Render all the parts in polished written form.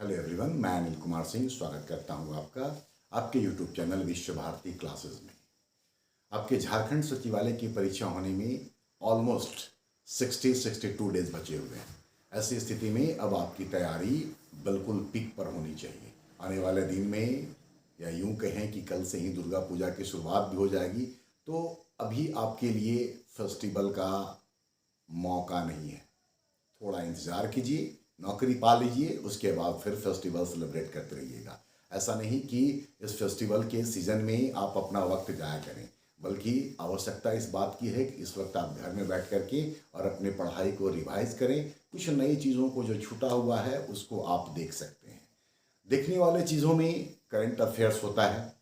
Hello everyone, मैं अनिल कुमार सिंह स्वागत करता हूं आपका आपके यूट्यूब चैनल विश्व भारती क्लासेस में। आपके झारखंड सचिवालय की परीक्षा होने में ऑलमोस्ट 62 डेज बचे हुए हैं। ऐसी स्थिति में अब आपकी तैयारी बिल्कुल पीक पर होनी चाहिए। आने वाले दिन में या यूं कहें कि कल से ही दुर्गा पूजा की शुरुआत भी हो जाएगी, तो अभी आपके लिए फेस्टिवल का मौका नहीं है। थोड़ा इंतज़ार कीजिए, नौकरी पा लीजिए, उसके बाद फिर फेस्टिवल सेलिब्रेट करते रहिएगा। ऐसा नहीं कि इस फेस्टिवल के सीज़न में आप अपना वक्त जाया करें, बल्कि आवश्यकता इस बात की है कि इस वक्त आप घर में बैठ करके और अपने पढ़ाई को रिवाइज करें। कुछ नई चीज़ों को जो छूटा हुआ है उसको आप देख सकते हैं। देखने वाले चीज़ों में करंट अफेयर्स होता है,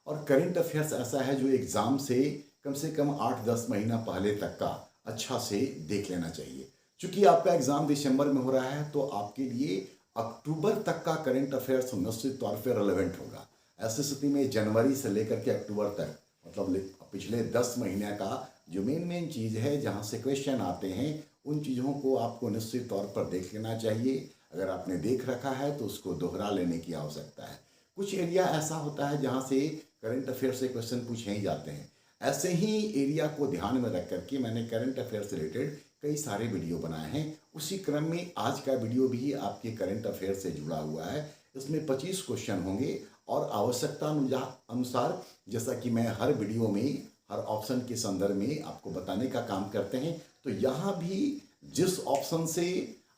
और करंट अफेयर्स ऐसा है जो एग्ज़ाम से कम 8-10 महीना पहले तक का अच्छा से देख लेना चाहिए। चूँकि आपका एग्ज़ाम दिसंबर में हो रहा है, तो आपके लिए अक्टूबर तक का करंट अफेयर्स निश्चित तौर पे रेलेवेंट होगा। ऐसी स्थिति में जनवरी से लेकर के अक्टूबर तक, मतलब पिछले 10 महीने का जो मेन चीज़ है जहाँ से क्वेश्चन आते हैं, उन चीज़ों को आपको निश्चित तौर पर देख लेना चाहिए। अगर आपने देख रखा है तो उसको दोहरा लेने की आवश्यकता है। कुछ एरिया ऐसा होता है जहाँ से करंट अफेयर से क्वेश्चन पूछे ही जाते हैं। ऐसे ही एरिया को ध्यान में रख करके मैंने करंट अफेयर से रिलेटेड कई सारे वीडियो बनाए हैं। उसी क्रम में आज का वीडियो भी आपके करंट अफेयर से जुड़ा हुआ है। इसमें 25 क्वेश्चन होंगे, और आवश्यकता अनुसार, जैसा कि मैं हर वीडियो में हर ऑप्शन के संदर्भ में आपको बताने का काम करते हैं, तो यहाँ भी जिस ऑप्शन से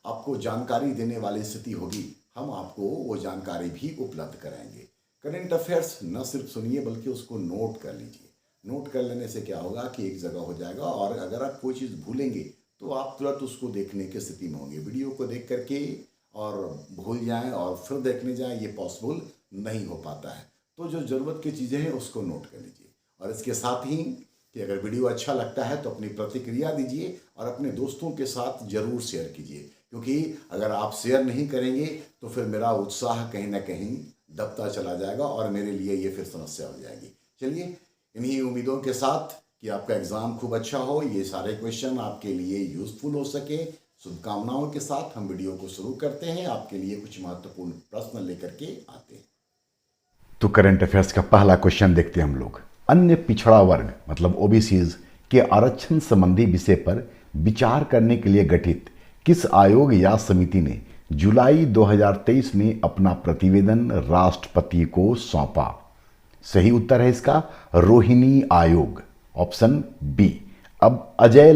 आपको जानकारी देने वाली स्थिति होगी, हम आपको वो जानकारी भी उपलब्ध कराएंगे। करंट अफेयर्स न सिर्फ सुनिए बल्कि उसको नोट कर लीजिए। नोट कर लेने से क्या होगा कि एक जगह हो जाएगा, और अगर आप कोई चीज़ भूलेंगे तो आप तुरंत उसको देखने की स्थिति में होंगे। वीडियो को देख करके और भूल जाएं और फिर देखने जाएं, ये पॉसिबल नहीं हो पाता है। तो जो ज़रूरत की चीज़ें हैं उसको नोट कर लीजिए, और इसके साथ ही कि अगर वीडियो अच्छा लगता है तो अपनी प्रतिक्रिया दीजिए और अपने दोस्तों के साथ ज़रूर शेयर कीजिए, क्योंकि अगर आप शेयर नहीं करेंगे तो फिर मेरा उत्साह कहीं ना कहीं दबता चला जाएगा और मेरे लिए ये फिर समस्या हो जाएगी। चलिए, इन्हीं उम्मीदों के साथ कि आपका एग्ज़ाम खूब अच्छा हो, ये सारे क्वेश्चन आपके लिए यूज़फुल हो सके, शुभकामनाओं के साथ हम वीडियो को शुरू करते हैं। आपके लिए कुछ महत्वपूर्ण प्रश्न लेकर के आते हैं। तो करंट अफेयर्स का पहला क्वेश्चन देखते हैं हम लोग। अन्य पिछड़ा वर्ग मतलब ओबीसीज के आरक्षण संबंधी विषय पर विचार करने के लिए गठित किस आयोग या समिति ने जुलाई 2023 में अपना प्रतिवेदन राष्ट्रपति को सौंपा? सही उत्तर है इसका रोहिणी आयोग, ऑप्शन बी। अब अजय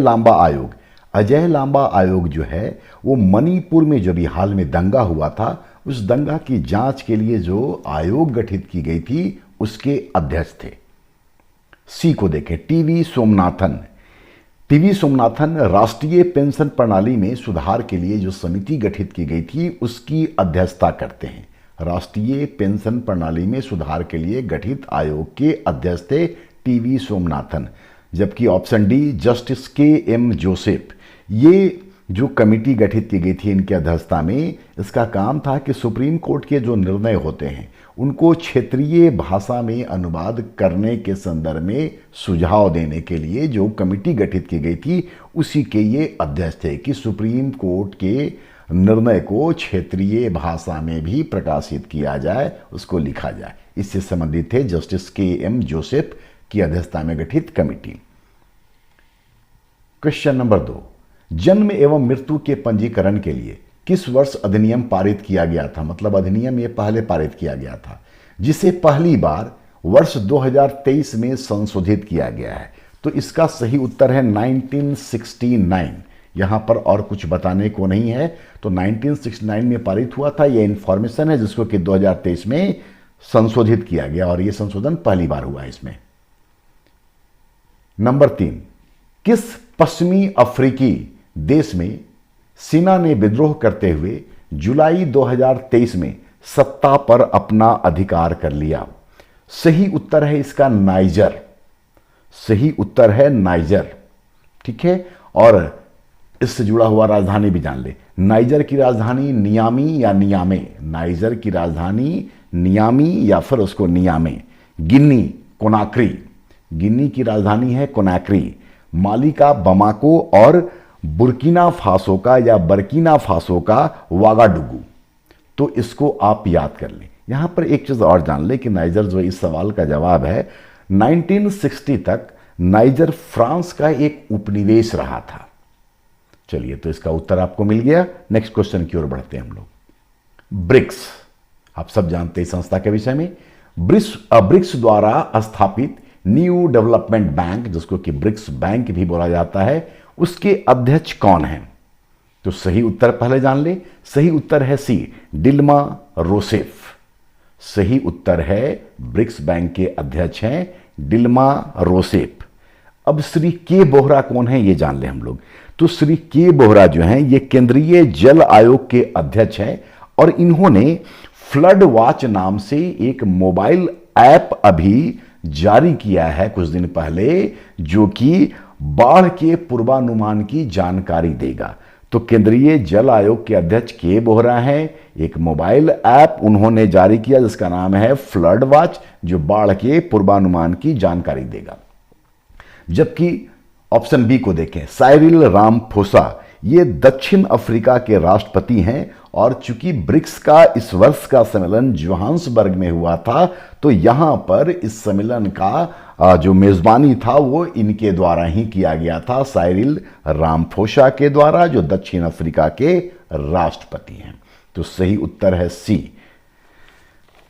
लांबा आयोग जो है वो मणिपुर में जो भी हाल में दंगा हुआ था, उस दंगा की जांच के लिए जो आयोग गठित की गई थी उसके अध्यक्ष थे। सी को देखें, टीवी सोमनाथन राष्ट्रीय पेंशन प्रणाली में सुधार के लिए जो समिति गठित की गई थी उसकी अध्यक्षता करते हैं। राष्ट्रीय पेंशन प्रणाली में सुधार के लिए गठित आयोग के अध्यक्ष थे टीवी सोमनाथन। जबकि option D justice KM. Joseph, ये जो कमेटी गठित की गई थी इनकी अध्यक्षता में, इसका काम था कि सुप्रीम कोर्ट के जो निर्णय होते हैं उनको क्षेत्रीय भाषा में अनुवाद करने के संदर्भ में सुझाव देने के लिए जो कमेटी गठित की गई थी उसी के ये अध्यक्ष थे कि सुप्रीम कोर्ट के निर्णय को क्षेत्रीय भाषा में भी प्रकाशित किया जाए, उसको लिखा जाए। इससे संबंधित थे जस्टिस के.एम. जोसेफ की अध्यक्षता में गठित कमेटी। क्वेश्चन नंबर 2, जन्म एवं मृत्यु के पंजीकरण के लिए किस वर्ष अधिनियम पारित किया गया था? मतलब अधिनियम ये पहले पारित किया गया था, जिसे पहली बार वर्ष 2023 में संशोधित किया गया है। तो इसका सही उत्तर है 1969। यहाँ पर और कुछ बताने को नहीं है, तो 1969 में पारित हुआ था। यह इंफॉर्मेशन है जिसको कि 2023 में संशोधित किया गया, और यह संशोधन पहली बार हुआ है इसमें। नंबर 3, किस पश्चिमी अफ्रीकी देश में सेना ने विद्रोह करते हुए जुलाई 2023 में सत्ता पर अपना अधिकार कर लिया? सही उत्तर है इसका नाइजर। ठीक है, और इससे जुड़ा हुआ राजधानी भी जान ले। नाइजर की राजधानी नियामी या नियामे, नाइजर की राजधानी नियामी या फिर उसको नियामे। गिनी की राजधानी है कोनाक्री। माली का बमाको और बुर्किना फासो का वागाडुगू। तो इसको आप याद कर लें। यहां पर एक चीज और जान लें कि नाइजर जो इस सवाल का जवाब है, 1960 तक नाइजर फ्रांस का एक उपनिवेश रहा था। चलिए, तो इसका उत्तर आपको मिल गया। नेक्स्ट क्वेश्चन की ओर बढ़ते हैं हम लोग। ब्रिक्स, आप सब जानते हैं संस्था के विषय में। ब्रिक्स द्वारा स्थापित न्यू डेवलपमेंट बैंक, जिसको कि ब्रिक्स बैंक भी बोला जाता है, उसके अध्यक्ष कौन हैं? तो सही उत्तर पहले जान ले। सही उत्तर है सी, डिल्मा रोसेफ। सही उत्तर है, ब्रिक्स बैंक के अध्यक्ष हैं डिल्मा रोसेफ। अब श्री के बोहरा कौन है, ये जान ले हम लोग। तो श्री के बोहरा जो हैं, ये केंद्रीय जल आयोग के अध्यक्ष हैं और इन्होंने फ्लड वॉच नाम से एक मोबाइल ऐप अभी जारी किया है कुछ दिन पहले, जो कि बाढ़ के पूर्वानुमान की जानकारी देगा। तो केंद्रीय जल आयोग के अध्यक्ष के बोहरा हैं। एक मोबाइल ऐप उन्होंने जारी किया जिसका नाम है फ्लड वॉच, जो बाढ़ के पूर्वानुमान की जानकारी देगा। जबकि ऑप्शन बी को देखें, साइरिल रामाफोसा, ये दक्षिण अफ्रीका के राष्ट्रपति हैं और चूंकि ब्रिक्स का इस वर्ष का सम्मेलन जोहान्सबर्ग में हुआ था, तो यहां पर इस सम्मेलन का जो मेजबानी था वो इनके द्वारा ही किया गया था, साइरिल रामाफोसा के द्वारा, जो दक्षिण अफ्रीका के राष्ट्रपति हैं। तो सही उत्तर है सी।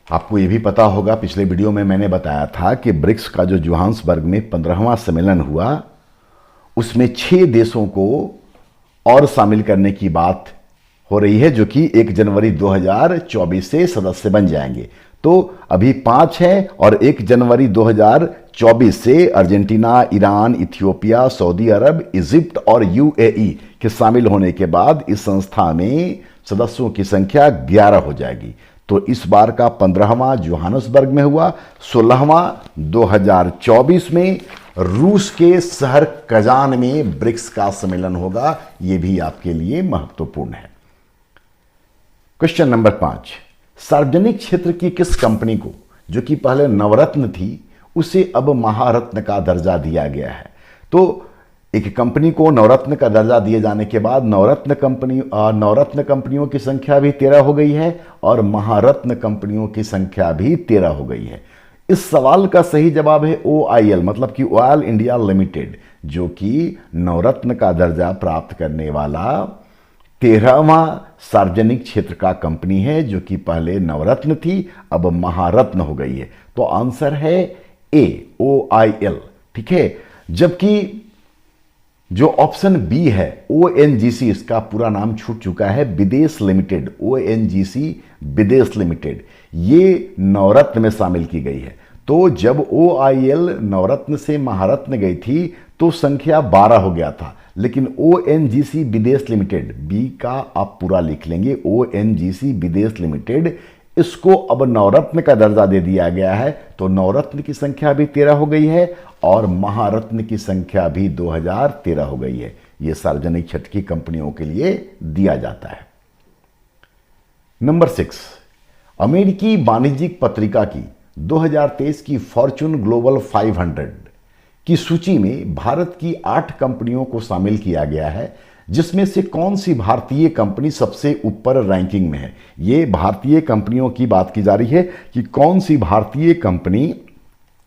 आपको यह भी पता होगा, पिछले वीडियो में मैंने बताया था कि ब्रिक्स का जो जोहान्सबर्ग में 15वां सम्मेलन हुआ, उसमें 6 देशों को और शामिल करने की बात हो रही है, जो कि 1 जनवरी 2024 से सदस्य बन जाएंगे। तो अभी 5 हैं और 1 जनवरी 2024 से अर्जेंटीना, ईरान, इथियोपिया, सऊदी अरब, इजिप्ट और यूएई के शामिल होने के बाद इस संस्था में सदस्यों की संख्या 11 हो जाएगी। तो इस बार का 15वां जोहान्सबर्ग में हुआ, 16वां 2024 में रूस के शहर कजान में ब्रिक्स का सम्मेलन होगा। यह भी आपके लिए महत्वपूर्ण है। क्वेश्चन नंबर 5, सार्वजनिक क्षेत्र की किस कंपनी को, जो कि पहले नवरत्न थी, उसे अब महारत्न का दर्जा दिया गया है? तो एक कंपनी को नवरत्न का दर्जा दिए जाने के बाद नवरत्न कंपनियों की संख्या भी 13 हो गई है और महारत्न कंपनियों की संख्या भी 13 हो गई है। इस सवाल का सही जवाब है OIL, मतलब कि ऑयल इंडिया लिमिटेड, जो कि नवरत्न का दर्जा प्राप्त करने वाला 13वां सार्वजनिक क्षेत्र का कंपनी है, जो कि पहले नवरत्न थी, अब महारत्न हो गई है। तो आंसर है ए, OIL। ठीक है। जबकि जो ऑप्शन बी है ONGC, इसका पूरा नाम छूट चुका है, विदेश लिमिटेड, ONGC विदेश लिमिटेड, ये नवरत्न में शामिल की गई है। तो जब OIL नवरत्न से महारत्न गई थी तो संख्या 12 हो गया था, लेकिन ONGC विदेश लिमिटेड, बी का आप पूरा लिख लेंगे, ONGC विदेश लिमिटेड, इसको अब नवरत्न का दर्जा दे दिया गया है। तो नवरत्न की संख्या भी 13 हो गई है और महारत्न की संख्या भी 2013 हो गई है। यह सार्वजनिक क्षेत्र की कंपनियों के लिए दिया जाता है। नंबर 6, अमेरिकी वाणिज्यिक पत्रिका की 2023 की फॉर्च्यून ग्लोबल 500 की सूची में भारत की 8 कंपनियों को शामिल किया गया है, जिसमें से कौन सी भारतीय कंपनी सबसे ऊपर रैंकिंग में है? ये भारतीय कंपनियों की बात की जा रही है कि कौन सी भारतीय कंपनी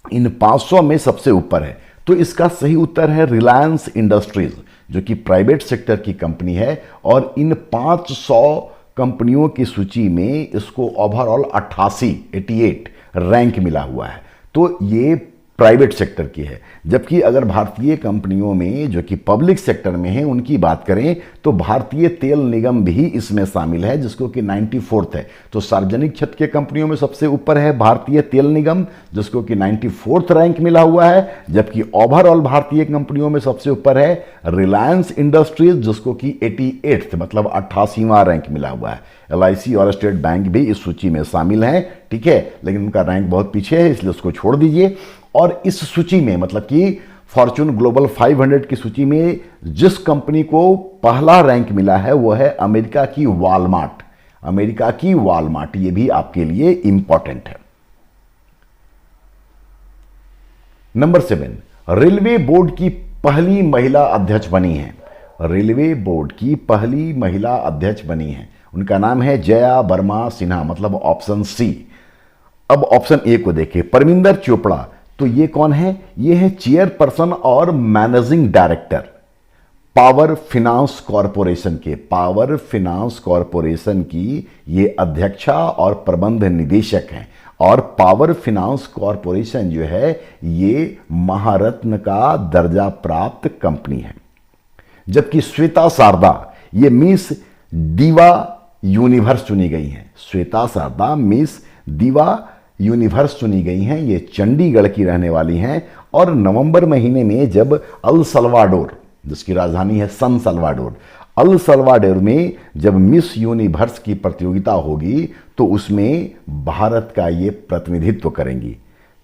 इन 500 में सबसे ऊपर है। तो इसका सही उत्तर है रिलायंस इंडस्ट्रीज, जो कि प्राइवेट सेक्टर की कंपनी है और इन 500 कंपनियों की सूची में इसको ओवरऑल 88 रैंक मिला हुआ है। तो ये प्राइवेट सेक्टर की है। जबकि अगर भारतीय कंपनियों में जो कि पब्लिक सेक्टर में है उनकी बात करें तो भारतीय तेल निगम भी इसमें शामिल है, जिसको कि 94th है। तो सार्वजनिक क्षेत्र के कंपनियों में सबसे ऊपर है भारतीय तेल निगम, जिसको कि 94th रैंक मिला हुआ है। जबकि ओवरऑल भारतीय कंपनियों में सबसे ऊपर है रिलायंस इंडस्ट्रीज, जिसको कि 88th मतलब 88वां रैंक मिला हुआ है। LIC और स्टेट बैंक भी इस सूची में शामिल हैं, ठीक है, लेकिन उनका रैंक बहुत पीछे है, इसलिए उसको छोड़ दीजिए। और इस सूची में मतलब कि फॉर्च्यून ग्लोबल 500 की सूची में जिस कंपनी को पहला रैंक मिला है वो है अमेरिका की वॉलमार्ट। अमेरिका की वॉलमार्ट, ये भी आपके लिए इंपॉर्टेंट है। नंबर 7, रेलवे बोर्ड की पहली महिला अध्यक्ष बनी है। रेलवे बोर्ड की पहली महिला अध्यक्ष बनी है उनका नाम है जया वर्मा सिन्हा, मतलब ऑप्शन सी। अब ऑप्शन ए को देखिए, परमिंदर चोपड़ा, तो ये कौन है? ये है चेयरपर्सन और managing director power finance corporation के। पावर फिनांस कॉरपोरेशन की ये अध्यक्षा और प्रबंध निदेशक हैं। और पावर फिनांस कॉरपोरेशन जो है ये महारत्न का दर्जा प्राप्त कंपनी है। जबकि श्वेता शारदा ये मिस दीवा यूनिवर्स चुनी गई हैं। श्वेता शारदा मिस दीवा यूनिवर्स चुनी गई हैं। ये चंडीगढ़ की रहने वाली हैं और नवंबर महीने में जब अल सल्वाडोर, जिसकी राजधानी है सन सल्वाडोर, अल सल्वाडोर में जब मिस यूनिवर्स की प्रतियोगिता होगी तो उसमें भारत का ये प्रतिनिधित्व करेंगी।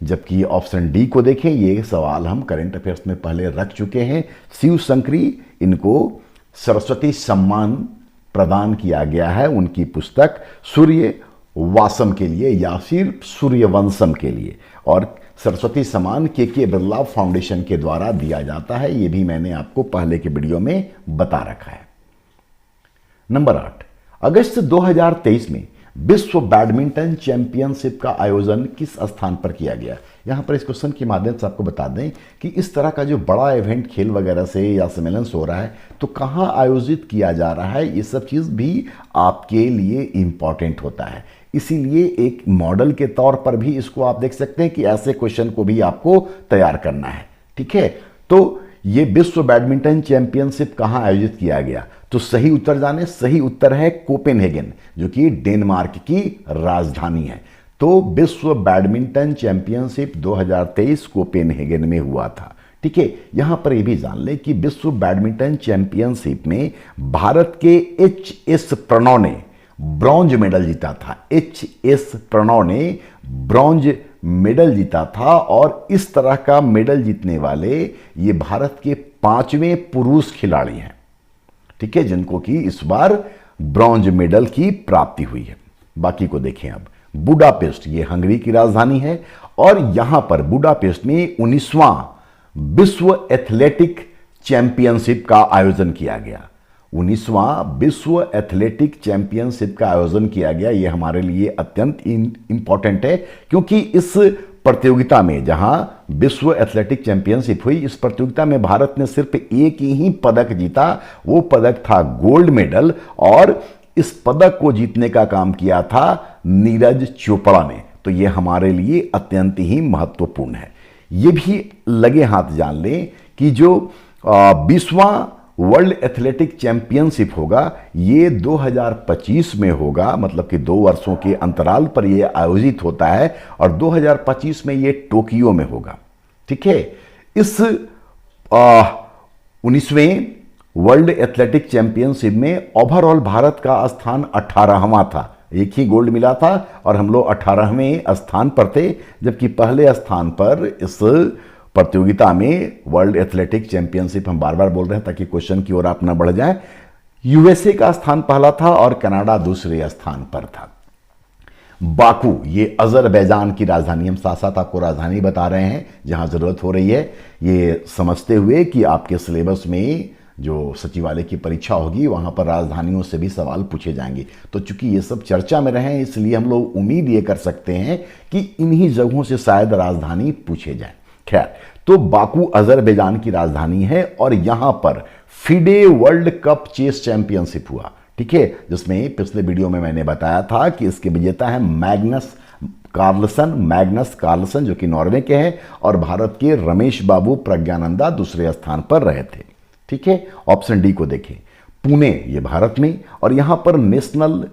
जबकि ऑप्शन डी को देखें, ये सवाल हम करंट अफेयर्स में पहले रख चुके हैं। शिव शंकरी, इनको सरस्वती सम्मान प्रदान किया गया है उनकी पुस्तक सूर्य वासम के लिए या फिर सूर्यवंशम के लिए। और सरस्वती सम्मान के बिरला फाउंडेशन के द्वारा दिया जाता है, ये भी मैंने आपको पहले के वीडियो में बता रखा है। नंबर 8, अगस्त 2023 में विश्व बैडमिंटन चैंपियनशिप का आयोजन किस स्थान पर किया गया? यहां पर इस क्वेश्चन के माध्यम से आपको बता दें कि इस तरह का जो बड़ा इवेंट खेल वगैरह से या सम्मेलन से हो रहा है तो कहां आयोजित किया जा रहा है, ये सब चीज़ भी आपके लिए इंपॉर्टेंट होता है। इसीलिए एक मॉडल के तौर पर भी इसको आप देख सकते हैं कि ऐसे क्वेश्चन को भी आपको तैयार करना है। ठीक है, तो ये विश्व बैडमिंटन चैंपियनशिप कहां आयोजित किया गया? तो सही उत्तर जाने, सही उत्तर है कोपेनहेगन, जो कि डेनमार्क की राजधानी है। तो विश्व बैडमिंटन चैंपियनशिप 2023 कोपेनहेगन में हुआ था। ठीक है, यहां पर यह भी जान लें कि विश्व बैडमिंटन चैंपियनशिप में भारत के एच.एस. प्रणव ने ब्रॉन्ज मेडल जीता था। एच.एस. प्रणव ने ब्रॉन्ज मेडल जीता था और इस तरह का मेडल जीतने वाले ये भारत के 5वें पुरुष खिलाड़ी हैं। ठीक है, जिनको कि इस बार ब्रॉन्ज मेडल की प्राप्ति हुई है। बाकी को देखें अब, बुडापेस्ट ये हंगरी की राजधानी है और यहां पर बुडापेस्ट में 19वां विश्व एथलेटिक चैंपियनशिप का आयोजन किया गया। 19वां विश्व एथलेटिक चैंपियनशिप का आयोजन किया गया। यह हमारे लिए अत्यंत इंपॉर्टेंट है क्योंकि इस प्रतियोगिता में, जहां विश्व एथलेटिक चैंपियनशिप हुई, इस प्रतियोगिता में भारत ने सिर्फ एक ही पदक जीता। वो पदक था गोल्ड मेडल और इस पदक को जीतने का काम किया था नीरज चोपड़ा ने। तो ये हमारे लिए अत्यंत ही महत्वपूर्ण है। ये भी लगे हाथ जान लें कि जो 20वां वर्ल्ड एथलेटिक चैंपियनशिप होगा ये 2025 में होगा, मतलब कि 2 वर्षों के अंतराल पर यह आयोजित होता है और 2025 में ये टोक्यो में होगा। ठीक है, इस 19वें वर्ल्ड एथलेटिक चैंपियनशिप में ओवरऑल भारत का स्थान 18वां था। एक ही गोल्ड मिला था और हम लोग 18वें स्थान पर थे, जबकि पहले स्थान पर इस प्रतियोगिता में वर्ल्ड एथलेटिक चैंपियनशिप, हम बार बार बोल रहे हैं ताकि क्वेश्चन की ओर आप न बढ़ जाए, यूएसए का स्थान पहला था और कनाडा दूसरे स्थान पर था। बाकू ये अजरबैजान की राजधानी, हम साथ साथ आपको राजधानी बता रहे हैं जहां जरूरत हो रही है, ये समझते हुए कि आपके सिलेबस में जो सचिवालय की परीक्षा होगी वहां पर राजधानियों से भी सवाल पूछे जाएंगे। तो चूंकि ये सब चर्चा में रहे इसलिए हम लोग उम्मीद ये कर सकते हैं कि इन्हीं जगहों से शायद राजधानी पूछे जाए। खैर, तो बाकू अजरबैजान की राजधानी है और यहां पर FIDE world cup chess championship हुआ। ठीक है, जिसमें पिछले वीडियो में मैंने बताया था कि इसके विजेता है मैग्नस कार्लसन जो कि नॉर्वे के हैं और भारत के रमेश बाबू प्रज्ञानंदा दूसरे स्थान पर रहे थे। ठीक है, ऑप्शन डी को देखें, पुणे ये भारत में और यहां पर नेशनल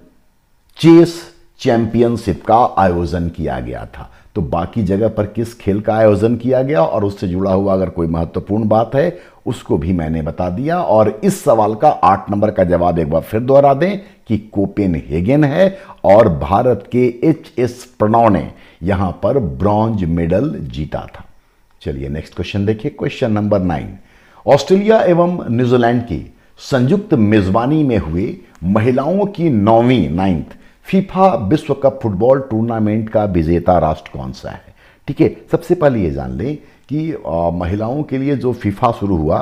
चेस चैंपियनशिप का आयोजन किया गया था। तो बाकी जगह पर किस खेल का आयोजन किया गया और उससे जुड़ा हुआ अगर कोई महत्वपूर्ण बात है उसको भी मैंने बता दिया। और इस सवाल का 8 नंबर का जवाब एक बार फिर दोहरा दें कि कोपेनहेगन है और भारत के एच.एस. प्रणव ने यहां पर ब्रॉन्ज मेडल जीता था। चलिए नेक्स्ट क्वेश्चन देखिए, क्वेश्चन नंबर 9। ऑस्ट्रेलिया एवं न्यूजीलैंड की संयुक्त मेजबानी में हुए महिलाओं की 9th फीफा विश्व कप फुटबॉल टूर्नामेंट का विजेता राष्ट्र कौन सा है? ठीक है, सबसे पहले ये जान लें कि महिलाओं के लिए जो फीफा शुरू हुआ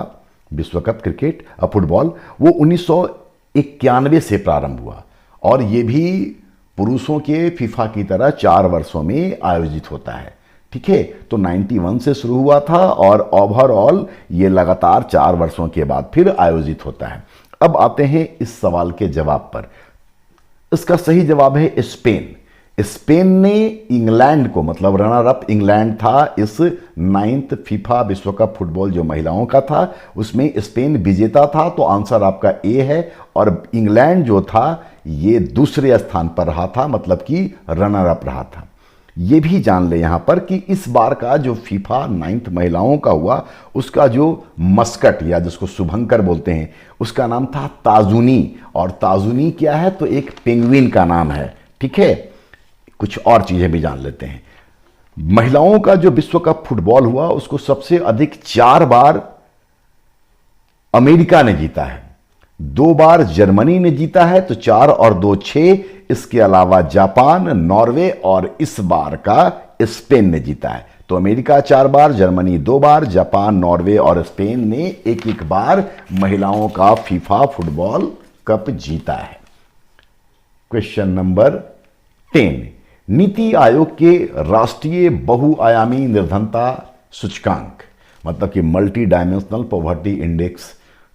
विश्व कप क्रिकेट फुटबॉल वो 1991 से प्रारंभ हुआ और ये भी पुरुषों के फीफा की तरह 4 वर्षों में आयोजित होता है। ठीक है, तो 91 से शुरू हुआ था और ओवरऑल ये लगातार 4 वर्षों के बाद फिर आयोजित होता है। अब आते हैं इस सवाल के जवाब पर। इसका सही जवाब है स्पेन। स्पेन ने इंग्लैंड को, मतलब रनर अप इंग्लैंड था इस 9th फीफा विश्व कप फुटबॉल जो महिलाओं का था, उसमें स्पेन विजेता था, तो आंसर आपका ए है। और इंग्लैंड जो था ये दूसरे स्थान पर रहा था, मतलब कि रनर अप रहा था। ये भी जान ले यहां पर कि इस बार का जो फीफा 9th महिलाओं का हुआ, उसका जो मस्कट या जिसको शुभंकर बोलते हैं, उसका नाम था ताजुनी। और ताजुनी क्या है? तो एक पेंगुइन का नाम है। ठीक है, कुछ और चीजें भी जान लेते हैं। महिलाओं का जो विश्व कप फुटबॉल हुआ उसको सबसे अधिक 4 बार अमेरिका ने जीता है, 2 बार जर्मनी ने जीता है, तो 4 और 2 6। इसके अलावा जापान, नॉर्वे और इस बार का स्पेन ने जीता है। तो अमेरिका 4 बार, जर्मनी 2 बार, जापान, नॉर्वे और स्पेन ने एक बार महिलाओं का फीफा फुटबॉल कप जीता है। क्वेश्चन नंबर 10, नीति आयोग के राष्ट्रीय बहुआयामी निर्धनता सूचकांक, मतलब कि मल्टी डायमेंशनल पॉवर्टी इंडेक्स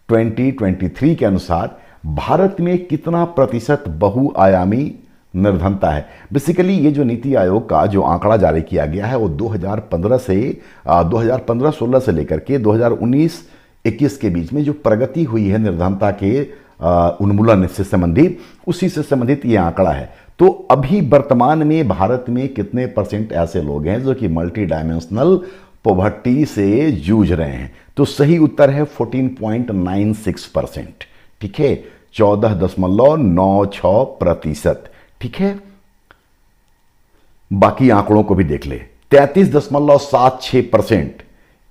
2023 के अनुसार भारत में कितना प्रतिशत बहुआयामी निर्धनता है? बेसिकली ये जो नीति आयोग का जो आंकड़ा जारी किया गया है वो 2015-16 से लेकर के 2019-21 के बीच में जो प्रगति हुई है निर्धनता के उन्मूलन से संबंधित, उसी से संबंधित ये आंकड़ा है। तो अभी वर्तमान में भारत में कितने परसेंट ऐसे लोग हैं जो कि मल्टी डायमेंशनल पॉवर्टी से जूझ रहे हैं? तो सही उत्तर है 14.96%। ठीक है, 14.96%। ठीक है, बाकी आंकड़ों को भी देख ले। 33.76%।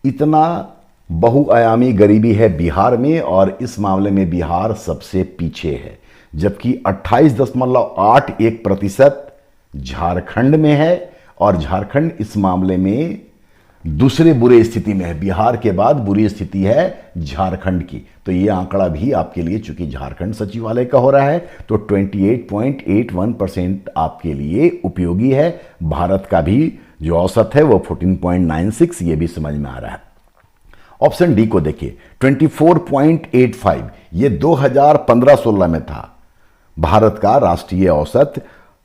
इतना बहुआयामी गरीबी है बिहार में, और इस मामले में बिहार सबसे पीछे है। जबकि 28.81% झारखंड में है, और झारखंड इस मामले में दूसरे बुरे स्थिति में है। बिहार के बाद बुरी स्थिति है झारखंड की। तो ये आंकड़ा भी आपके लिए, चूंकि झारखंड सचिवालय का हो रहा है, तो 28.81% आपके लिए उपयोगी है। भारत का भी जो औसत है वो 14.96, ये भी समझ में आ रहा है। ऑप्शन डी को देखिए, 24.85, ये 2015-16 में था। भारत का राष्ट्रीय औसत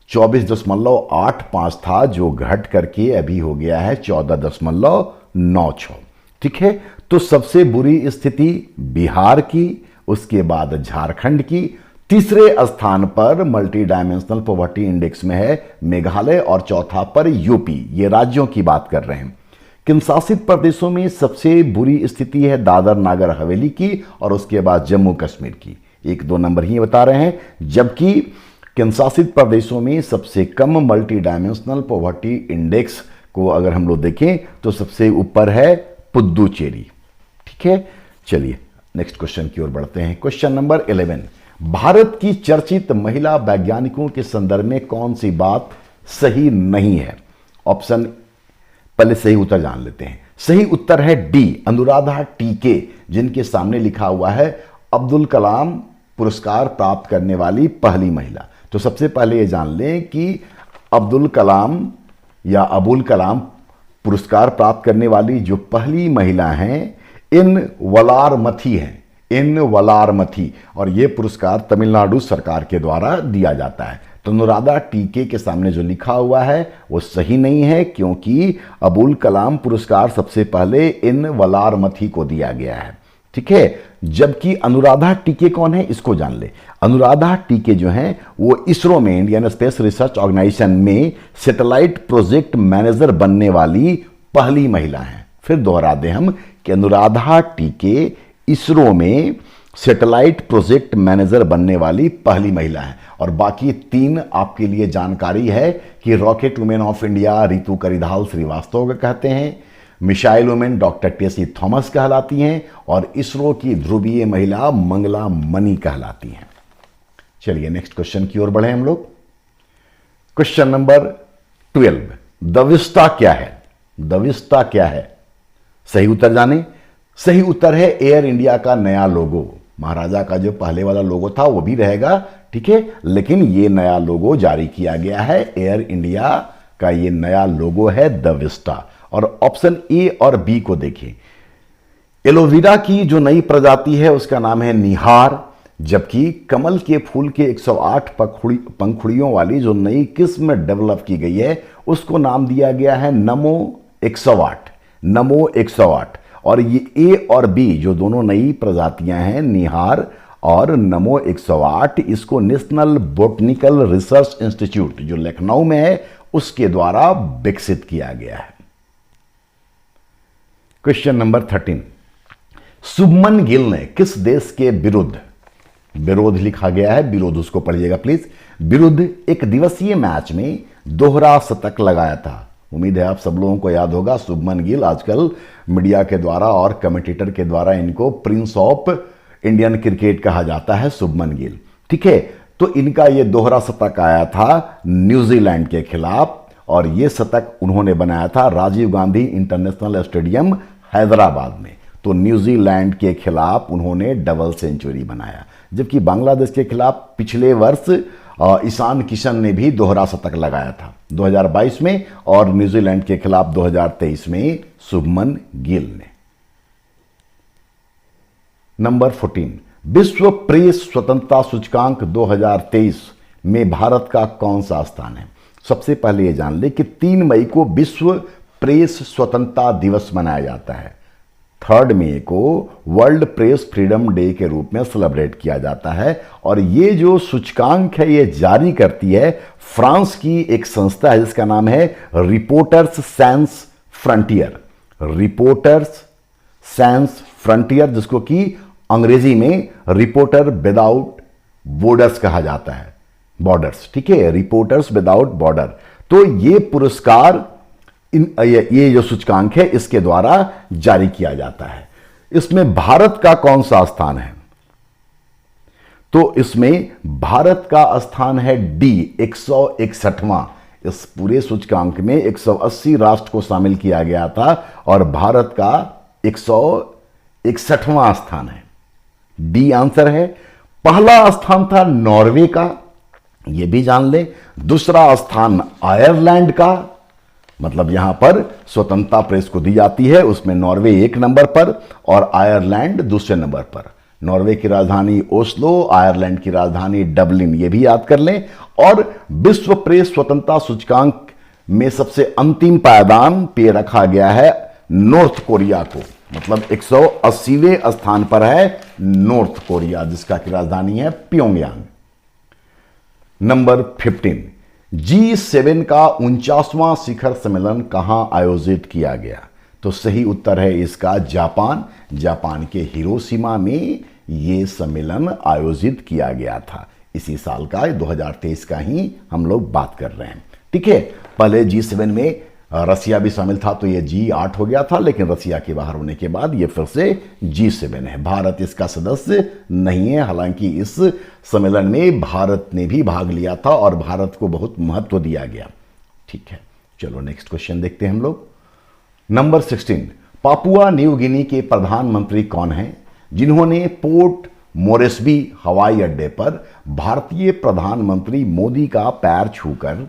24.85 था, जो घट करके अभी हो गया है 14.96। ठीक है, तो सबसे बुरी स्थिति बिहार की, उसके बाद झारखंड की, तीसरे स्थान पर मल्टी डायमेंशनल पॉवर्टी इंडेक्स में है मेघालय, और चौथा पर यूपी। ये राज्यों की बात कर रहे हैं। केंद्र शासित प्रदेशों में सबसे बुरी स्थिति है दादर नागर हवेली की, और उसके बाद जम्मू कश्मीर की। 1-2 नंबर ही बता रहे हैं। जबकि केंद्र शासित प्रदेशों में सबसे कम मल्टी डायमेंशनल पॉवर्टी इंडेक्स को अगर हम लोग देखें तो सबसे ऊपर है पुद्दुचेरी। ठीक है, चलिए नेक्स्ट क्वेश्चन की ओर बढ़ते हैं। क्वेश्चन नंबर 11, भारत की चर्चित महिला वैज्ञानिकों के संदर्भ में कौन सी बात सही नहीं है? ऑप्शन, पहले सही उत्तर जान लेते हैं। सही उत्तर है डी, अनुराधा टीके, जिनके सामने लिखा हुआ है अब्दुल कलाम पुरस्कार प्राप्त करने वाली पहली महिला। तो सबसे पहले ये जान लें कि अब्दुल कलाम या अबुल कलाम पुरस्कार प्राप्त करने वाली जो पहली महिला हैं, इन वलारमथी हैं, इन वलारमथी, और ये पुरस्कार तमिलनाडु सरकार के द्वारा दिया जाता है। तो अनुराधा टीके के सामने जो लिखा हुआ है वो सही नहीं है, क्योंकि अबुल कलाम पुरस्कार सबसे पहले इन वलारमथी को दिया गया है। ठीक है, जबकि अनुराधा टीके कौन है इसको जान ले। अनुराधा टीके जो हैं वो इसरो में, इंडियन स्पेस रिसर्च ऑर्गेनाइजेशन में सैटेलाइट प्रोजेक्ट मैनेजर बनने वाली पहली महिला हैं। फिर दोहरा दें हम कि अनुराधा टीके इसरो में सैटेलाइट प्रोजेक्ट मैनेजर बनने वाली पहली महिला है। और बाकी 3 आपके लिए जानकारी है कि rocket women of India Ritu Karidhal Srivastava का कहते हैं, missile women doctor Tessy Thomas कहलाती हैं, और इसरो की ध्रुवीय महिला मंगला मनी कहलाती हैं। चलिए नेक्स्ट क्वेश्चन की ओर बढ़े हम लोग। क्वेश्चन नंबर 12, दविस्ता क्या है? दविस्ता क्या है? सही उत्तर जाने। सही उत्तर है एयर इंडिया का नया लोगो। महाराजा का जो पहले वाला लोगो था वो भी रहेगा, ठीक है, लेकिन ये नया लोगो जारी किया गया है, एयर इंडिया का ये नया लोगो है द विस्टा। और ऑप्शन ए और बी को देखें, एलोवेरा की जो नई प्रजाति है उसका नाम है निहार, जबकि कमल के फूल के 108 पंखुड़ियों वाली जो नई किस्म डेवलप की गई है उसको नाम दिया गया है नमो 108, नमो 108। और ये ए और बी जो दोनों नई प्रजातियां हैं, निहार और नमो 108, इसको नेशनल बोटनिकल रिसर्च इंस्टीट्यूट जो लखनऊ में है उसके द्वारा विकसित किया गया है। क्वेश्चन नंबर 13, शुभमन गिल ने किस देश के विरुद्ध लिखा गया है, विरोध उसको पढ़िएगा प्लीज, विरुद्ध एक दिवसीय मैच में दोहरा शतक लगाया था। उम्मीद है आप सब लोगों को याद होगा, शुभमन गिल आजकल मीडिया के द्वारा और कमेंटेटर के द्वारा इनको प्रिंस ऑफ इंडियन क्रिकेट कहा जाता है, शुभमन गिल। ठीक है, तो इनका ये दोहरा शतक आया था न्यूजीलैंड के खिलाफ, और ये शतक उन्होंने बनाया था राजीव गांधी इंटरनेशनल स्टेडियम हैदराबाद में। तो न्यूजीलैंड के खिलाफ उन्होंने डबल सेंचुरी बनाया, जबकि बांग्लादेश के खिलाफ पिछले वर्ष ईशान किशन ने भी दोहरा शतक लगाया था 2022 में, और न्यूजीलैंड के खिलाफ 2023 में शुभमन गिल ने। नंबर 14, विश्व प्रेस स्वतंत्रता सूचकांक 2023 में भारत का कौन सा स्थान है? सबसे पहले ये जान ले कि 3 मई को विश्व प्रेस स्वतंत्रता दिवस मनाया जाता है। 3 मई को वर्ल्ड प्रेस फ्रीडम डे के रूप में सेलिब्रेट किया जाता है। और ये जो सूचकांक है ये जारी करती है फ्रांस की एक संस्था है जिसका नाम है reporters sans frontier, reporters sans frontier, जिसको कि अंग्रेजी में रिपोर्टर विदाउट बॉर्डर्स कहा जाता है, बॉर्डर्स। ठीक है, रिपोर्टर्स विदाउट बॉर्डर। तो ये पुरस्कार ये जो सूचकांक है इसके द्वारा जारी किया जाता है। इसमें भारत का कौन सा स्थान है? तो इसमें भारत का स्थान है डी, 161वां। इस पूरे सूचकांक में 180 राष्ट्र को शामिल किया गया था और भारत का 161वां स्थान है, डी आंसर है। पहला स्थान था नॉर्वे का, यह भी जान ले। दूसरा स्थान आयरलैंड का, मतलब यहां पर स्वतंत्रता प्रेस को दी जाती है, उसमें नॉर्वे 1 नंबर पर और आयरलैंड दूसरे नंबर पर। नॉर्वे की राजधानी ओस्लो, आयरलैंड की राजधानी डबलिन, ये भी याद कर लें। और विश्व प्रेस स्वतंत्रता सूचकांक में सबसे अंतिम पायदान पे रखा गया है नॉर्थ कोरिया को, मतलब 180वें स्थान पर है नॉर्थ कोरिया, जिसका की राजधानी है प्योंगयांग। नंबर 15, G7 का 49वां शिखर सम्मेलन कहां आयोजित किया गया? तो सही उत्तर है इसका जापान। जापान के हिरोशिमा में यह सम्मेलन आयोजित किया गया था। इसी साल का 2023 का ही हम लोग बात कर रहे हैं। ठीक है, पहले G7 में रसिया भी शामिल था तो ये G8 हो गया था, लेकिन रसिया के बाहर होने के बाद ये फिर से G7 है। भारत इसका सदस्य नहीं है, हालांकि इस सम्मेलन में भारत ने भी भाग लिया था और भारत को बहुत महत्व दिया गया। ठीक है, चलो नेक्स्ट क्वेश्चन देखते हैं हम लोग। नंबर 16, पापुआ न्यू गिनी के प्रधानमंत्री कौन हैं जिन्होंने पोर्ट मोरेस्बी हवाई अड्डे पर भारतीय प्रधानमंत्री मोदी का पैर छूकर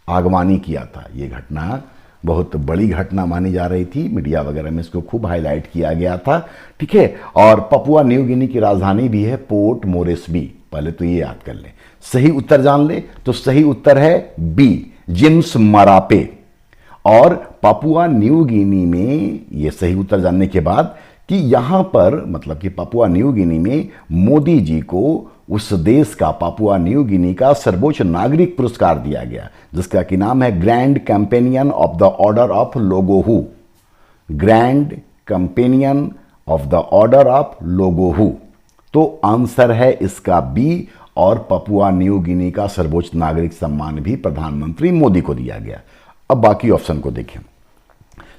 आगवानी किया था? यह घटना बहुत बड़ी घटना मानी जा रही थी, मीडिया वगैरह में इसको खूब हाईलाइट किया गया था। ठीक है, और पपुआ न्यू गिनी की राजधानी भी है पोर्ट मोरेस्बी। पहले तो ये याद कर लें। सही उत्तर जान ले, तो सही उत्तर है बी, जिम्स मरापे। और पपुआ न्यू गिनी में ये सही उत्तर जानने के बाद कि यहां पर मतलब कि पपुआ न्यू गिनी में मोदी जी को उस देश का, पापुआ न्यू गिनी का सर्वोच्च नागरिक पुरस्कार दिया गया, जिसका कि नाम है grand companion of the order of लोगोहू, grand companion of the order of लोगोहू। तो आंसर है इसका बी, और पपुआ न्यू गिनी का सर्वोच्च नागरिक सम्मान भी प्रधानमंत्री मोदी को दिया गया। अब बाकी ऑप्शन को देखें।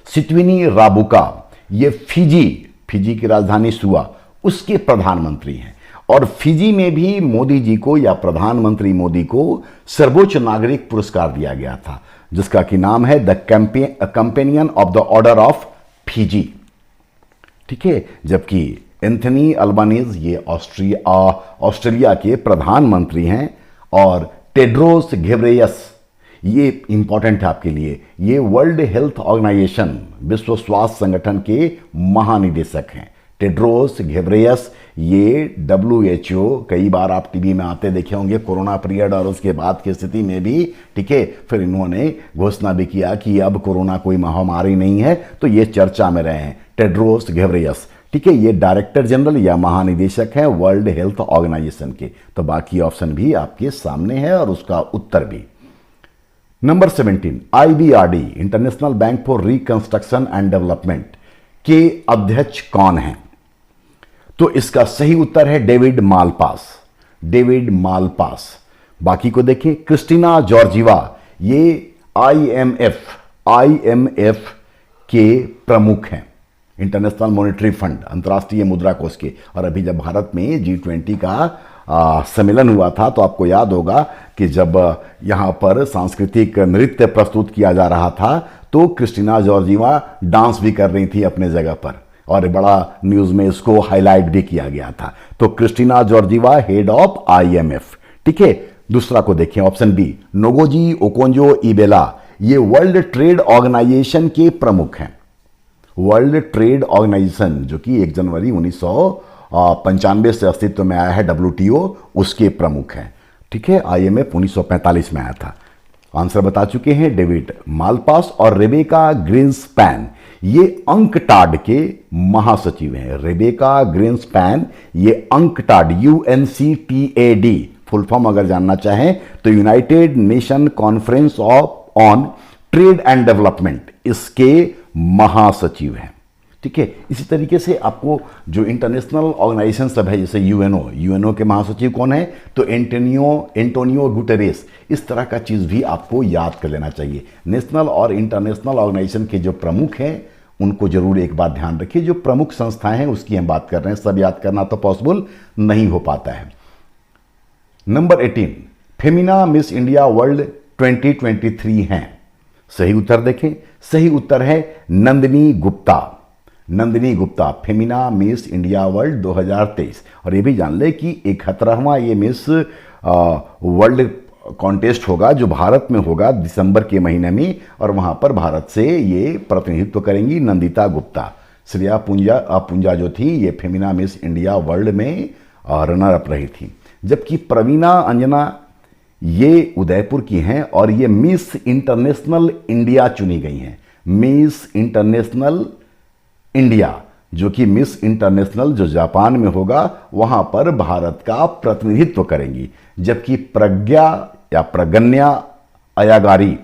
सिट्विनी राबुका, ये फिजी की राजधानी सुआ, उसके प्रधानमंत्री हैं। और फिजी में भी मोदी जी को या प्रधानमंत्री मोदी को सर्वोच्च नागरिक पुरस्कार दिया गया था, जिसका कि नाम है the companion of the order of Fiji. ठीक है, जबकि एंथनी अल्बानीज, ये ऑस्ट्रेलिया के प्रधानमंत्री हैं। और टेड्रोस घेब्रेयस, ये इंपॉर्टेंट है आपके लिए, ये वर्ल्ड हेल्थ ऑर्गेनाइजेशन, विश्व स्वास्थ्य संगठन के महानिदेशक हैं। टेड्रोस घेब्रेयस, ये WHO, कई बार आप टीवी में आते देखे होंगे कोरोना पीरियड और उसके बाद की स्थिति में भी, ठीक है। फिर इन्होंने घोषणा भी किया कि अब कोरोना कोई महामारी नहीं है, तो ये चर्चा में रहे हैं टेड्रोस घेब्रेयस, ठीक है। ये डायरेक्टर जनरल या महानिदेशक हैं वर्ल्ड हेल्थ ऑर्गेनाइजेशन के। तो बाकी ऑप्शन भी आपके सामने है और उसका उत्तर भी। Number 17, IBRD, international bank for reconstruction and development के अध्यक्ष कौन हैं? तो इसका सही उत्तर है डेविड मालपास, डेविड मालपास। बाकी को देखें, क्रिस्टिना जॉर्जिवा, ये IMF के प्रमुख हैं, इंटरनेशनल मॉनेटरी फंड, अंतर्राष्ट्रीय मुद्रा कोष के। और अभी जब भारत में G20 का सम्मेलन हुआ था तो आपको याद होगा कि जब यहाँ पर सांस्कृतिक नृत्य प्रस्तुत किया जा रहा था तो क्रिस्टिना जॉर्जिवा डांस भी कर रही थी अपने जगह पर, और बड़ा न्यूज़ में इसको हाईलाइट भी किया गया था। तो Christina Georgieva head of IMF, ठीक है। दूसरा को देखें, ऑप्शन बी, नोगोजी ओकोंजो-इवेला, ये वर्ल्ड ट्रेड ऑर्गेनाइजेशन के प्रमुख हैं। वर्ल्ड ट्रेड ऑर्गेनाइजेशन जो कि 1 जनवरी 1995 से अस्तित्व में आया है, WTO, उसके प्रमुख हैं, ठीक है। IMF 1945 में आया था। आंसर बता चुके हैं डेविड मालपास। और रेबेका ग्रीन्सपैन, ये अंकटाड के महासचिव हैं। रेबेका ग्रीन्सपैन, ये अंकटाड, UNCTAD फुल फॉर्म अगर जानना चाहें तो United nation conference on trade and development, इसके महासचिव हैं, ठीक है। इसी तरीके से आपको जो इंटरनेशनल ऑर्गेनाइजेशन सब है, जैसे यूएनओ के महासचिव कौन है? तो एंटोनियो गुटेरेस। इस तरह का चीज़ भी आपको याद कर लेना चाहिए। नेशनल और इंटरनेशनल ऑर्गेनाइजेशन के जो प्रमुख हैं उनको जरूर एक बात ध्यान रखिए। जो प्रमुख संस्थाएं हैं उसकी हम बात कर रहे हैं, सब याद करना तो पॉसिबल नहीं हो पाता है। Number 18, Femina miss India world 2023 हैं। सही उत्तर देखें, सही उत्तर है Nandini Gupta. Nandini Gupta, Femina miss India world 2023। और ये भी जान ले कि 71वां ये मिस वर्ल्ड कॉन्टेस्ट होगा जो भारत में होगा दिसंबर के महीने में, और वहाँ पर भारत से ये प्रतिनिधित्व करेंगी नंदिता गुप्ता। श्रेया पुंजा जो थी ये फेमिना मिस इंडिया वर्ल्ड में रनर अप रही थी, जबकि प्रवीणा अंजना ये उदयपुर की हैं और ये मिस इंटरनेशनल इंडिया चुनी गई हैं। मिस इंटरनेशनल इंडिया, जो कि मिस इंटरनेशनल जो जापान में होगा वहां पर भारत का प्रतिनिधित्व करेंगी, जबकि प्रगन्या अयागारी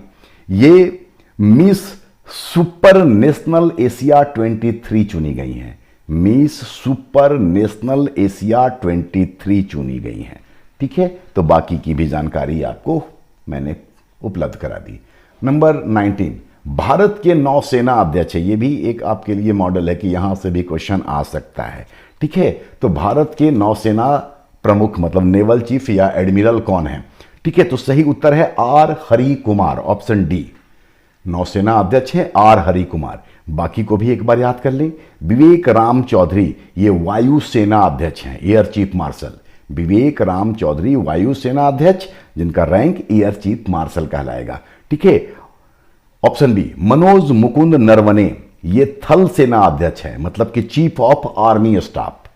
ये मिस सुपर नेशनल एशिया 23 चुनी गई हैं। मिस सुपर नेशनल एशिया 23 चुनी गई हैं, ठीक है। तो बाकी की भी जानकारी आपको मैंने उपलब्ध करा दी। नंबर 19, भारत के नौसेना अध्यक्ष है। ये भी एक आपके लिए मॉडल है कि यहां से भी क्वेश्चन आ सकता है, ठीक है। तो भारत के नौसेना प्रमुख मतलब नेवल चीफ या एडमिरल कौन है? ठीक है, तो सही उत्तर है R Hari Kumar, option D. नौसेना अध्यक्ष है आर हरि कुमार। बाकी को भी एक बार याद कर लें। विवेक राम चौधरी ये वायुसेना अध्यक्ष हैं, एयर चीफ मार्शल। विवेक राम चौधरी वायुसेना अध्यक्ष, जिनका रैंक एयर चीफ मार्शल कहलाएगा, ठीक है। ऑप्शन बी, मनोज मुकुंद नरवणे ये थल सेना अध्यक्ष है, मतलब कि चीफ ऑफ आर्मी स्टाफ।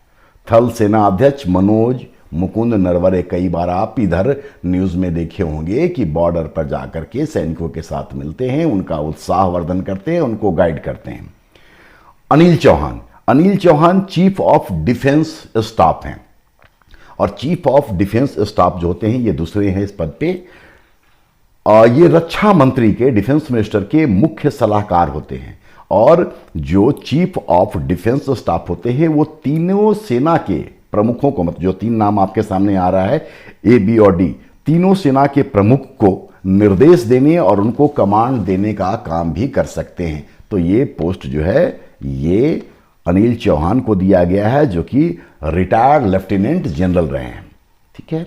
थल सेना अध्यक्ष मनोज मुकुंद नरवणे। कई बार आप इधर न्यूज में देखे होंगे कि बॉर्डर पर जाकर के सैनिकों के साथ मिलते हैं, उनका उत्साहवर्धन करते हैं, उनको गाइड करते हैं। Anil Chauhan, Anil Chauhan chief of defence staff हैं, और चीफ ऑफ डिफेंस स्टाफ जो होते हैं ये दूसरे हैं इस पद पे। ये रक्षा मंत्री के, डिफेंस मिनिस्टर के मुख्य सलाहकार होते हैं, और जो चीफ ऑफ डिफेंस स्टाफ होते हैं वो तीनों सेना के प्रमुखों को, मतलब जो तीन नाम आपके सामने आ रहा है ए, बी और डी, तीनों सेना के प्रमुख को निर्देश देने और उनको कमांड देने का काम भी कर सकते हैं। तो ये पोस्ट जो है ये अनिल चौहान को दिया गया है, जो कि रिटायर्ड लेफ्टिनेंट जनरल रहे हैं, ठीक है।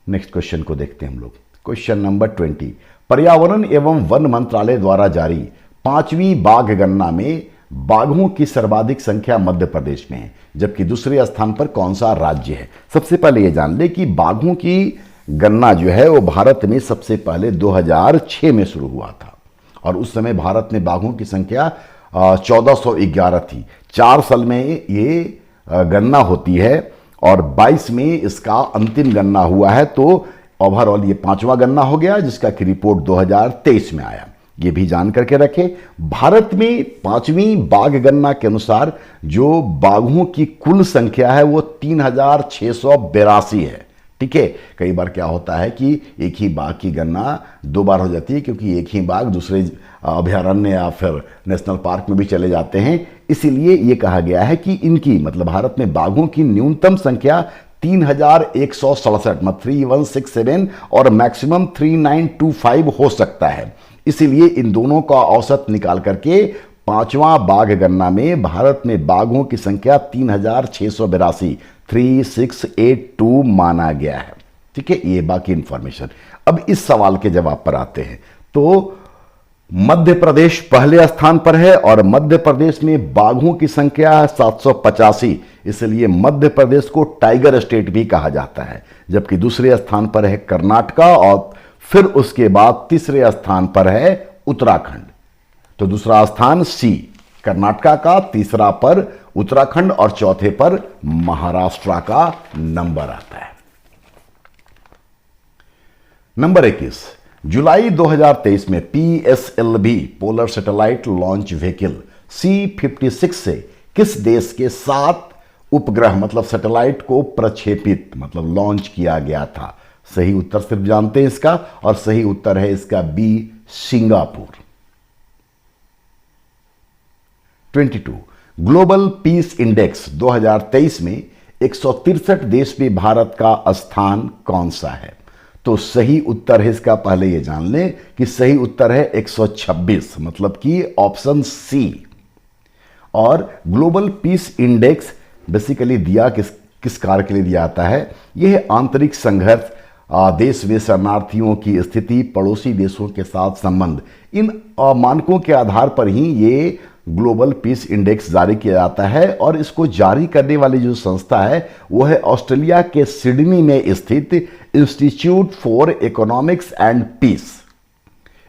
नेक्स्ट क्वेश्चन को देखते हैं हम लोग। क्वेश्चन नंबर 20, पर्यावरण एवं वन मंत्रालय द्वारा जारी 5वीं बाघ गणना में बाघों की सर्वाधिक संख्या मध्य प्रदेश में है, जबकि दूसरे स्थान पर कौन सा राज्य है? सबसे पहले ये जान ले कि बाघों की गणना जो है वो भारत में सबसे पहले 2006 में शुरू हुआ था, और उस समय भारत में बाघों की संख्या 1411 थी। 4 साल में ये गणना होती है और 22 में इसका अंतिम गणना हुआ है, तो ओवरऑल ये 5वां गणना हो गया, जिसका कि रिपोर्ट 2023 में आया। ये भी जान करके रखें, भारत में 5वीं बाघ गणना के अनुसार जो बाघों की कुल संख्या है वो 3682 है। ठीक है, कई बार क्या होता है कि एक ही बाघ की गणना 2 बार हो जाती है, क्योंकि एक ही बाघ दूसरे अभयारण्य या फिर नेशनल पार्क में भी चले जाते हैं। इसीलिए ये कहा गया है कि इनकी मतलब भारत में बाघों की न्यूनतम संख्या 3167 मतलब 3167 और मैक्सिमम 3925 हो सकता है। इसीलिए इन दोनों का औसत निकाल करके 5वां बाघ गणना में भारत में बाघों की संख्या 3682 माना गया है। ठीक है, ये बाकी इंफॉर्मेशन। अब इस सवाल के जवाब पर आते हैं। तो मध्य प्रदेश पहले स्थान पर है और मध्य प्रदेश में बाघों की संख्या है 785, इसलिए मध्य प्रदेश को टाइगर स्टेट भी कहा जाता है। जबकि दूसरे स्थान पर है कर्नाटका और फिर उसके बाद तीसरे स्थान पर है उत्तराखंड। तो दूसरा स्थान सी कर्नाटका का, तीसरा पर उत्तराखंड और चौथे पर महाराष्ट्र का नंबर आता है। नंबर 21, जुलाई 2023 में PSLV polar satellite launch vehicle C56 से किस देश के 7 उपग्रह मतलब सैटेलाइट को प्रक्षेपित मतलब लॉन्च किया गया था? सही उत्तर सिर्फ जानते हैं इसका, और सही उत्तर है इसका B, Singapore. 22, global peace index 2023 में 163 देश में भारत का स्थान कौन सा है? तो सही उत्तर है इसका, पहले ये जान लें कि सही उत्तर है 126 मतलब कि ऑप्शन सी। और ग्लोबल पीस इंडेक्स बेसिकली दिया किस कार्य के लिए दिया जाता है? यह आंतरिक संघर्ष, देश में शरणार्थियों की स्थिति, पड़ोसी देशों के साथ संबंध, इन मानकों के आधार पर ही ये ग्लोबल पीस इंडेक्स जारी किया जाता है। और इसको जारी करने वाली जो संस्था है वो है ऑस्ट्रेलिया के सिडनी में स्थित institute for economics and peace.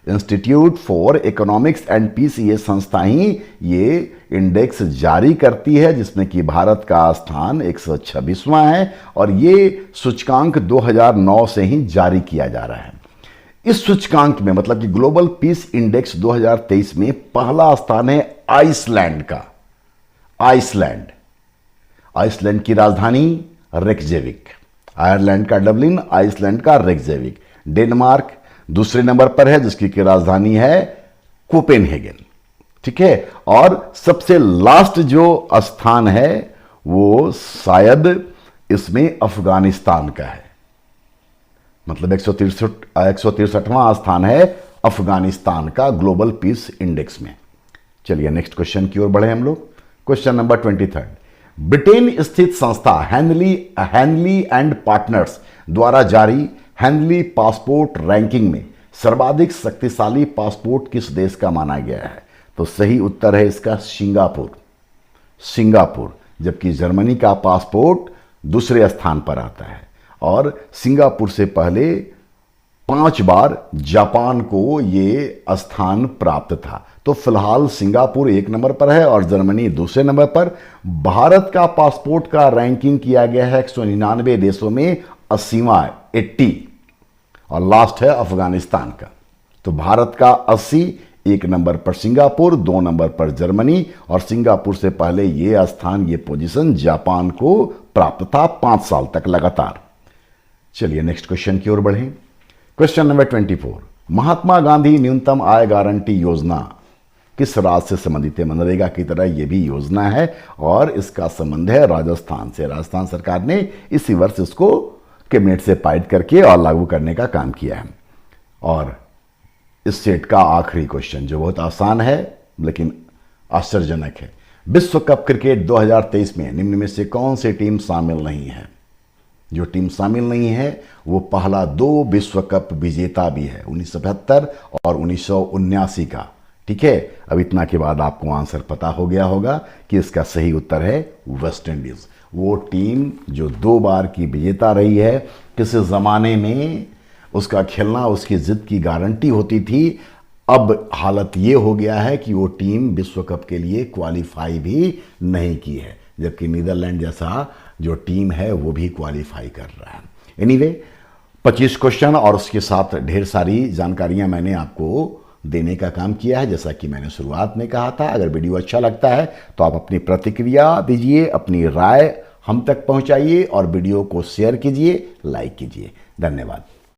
Institute for economics and peace ये संस्था ही ये इंडेक्स जारी करती है, जिसमें कि भारत का स्थान 126वां है और ये सूचकांक 2009 से ही जारी किया जा रहा है। इस सूचकांक में मतलब कि ग्लोबल पीस इंडेक्स 2023 में पहला स्थान है आइसलैंड का। आइसलैंड की राजधानी रेकजेविक, आयरलैंड का डबलिन, आइसलैंड का रेकजेविक। डेनमार्क दूसरे नंबर पर है, जिसकी की राजधानी है कोपेनहेगन। ठीक है, और सबसे लास्ट जो स्थान है वो शायद इसमें अफगानिस्तान का है, मतलब 163वां स्थान है अफगानिस्तान का ग्लोबल पीस इंडेक्स में। चलिए नेक्स्ट क्वेश्चन की ओर बढ़े हम लोग। क्वेश्चन नंबर 23, ब्रिटेन स्थित संस्था हैनली एंड पार्टनर्स द्वारा जारी हैनली पासपोर्ट रैंकिंग में सर्वाधिक शक्तिशाली पासपोर्ट किस देश का माना गया है? तो सही उत्तर है इसका सिंगापुर, जबकि जर्मनी का पासपोर्ट दूसरे स्थान पर आता है और सिंगापुर से पहले 5 बार जापान को ये स्थान प्राप्त था। तो फिलहाल सिंगापुर 1 नंबर पर है और जर्मनी दूसरे नंबर पर। भारत का पासपोर्ट का रैंकिंग किया गया है 199 देशों में 80 और लास्ट है अफगानिस्तान का। तो भारत का 80, 1 नंबर पर सिंगापुर, 2 नंबर पर जर्मनी और सिंगापुर से पहले ये स्थान ये पोजीशन जापान को प्राप्त था 5 साल तक लगातार। चलिए नेक्स्ट क्वेश्चन की ओर बढ़ें। क्वेश्चन नंबर 24, महात्मा गांधी न्यूनतम आय गारंटी योजना किस राज्य से संबंधित है? मनरेगा की तरह यह भी योजना है और इसका संबंध है राजस्थान से। राजस्थान सरकार ने इसी वर्ष इसको कैबिनेट से पारित करके और लागू करने का काम किया है। और इस सेट का आखिरी क्वेश्चन जो बहुत आसान है लेकिन आश्चर्यजनक है, विश्व कप क्रिकेट 2023 में निम्न में से कौन सी टीम शामिल नहीं है? जो टीम शामिल नहीं है वो पहला 2 विश्व कप विजेता भी है, 1972 और 1979 का। ठीक है, अब इतना के बाद आपको आंसर पता हो गया होगा कि इसका सही उत्तर है वेस्ट इंडीज। वो टीम जो 2 बार की विजेता रही है, किसी ज़माने में उसका खेलना उसकी जिद की गारंटी होती थी। अब हालत ये हो गया है कि वो टीम विश्व कप के लिए क्वालिफाई भी नहीं की है, जबकि नीदरलैंड जैसा जो टीम है वो भी क्वालिफाई कर रहा है। एनीवे 25 क्वेश्चन और उसके साथ ढेर सारी जानकारियां मैंने आपको देने का काम किया है। जैसा कि मैंने शुरुआत में कहा था, अगर वीडियो अच्छा लगता है तो आप अपनी प्रतिक्रिया दीजिए, अपनी राय हम तक पहुंचाइए और वीडियो को शेयर कीजिए, लाइक कीजिए। धन्यवाद।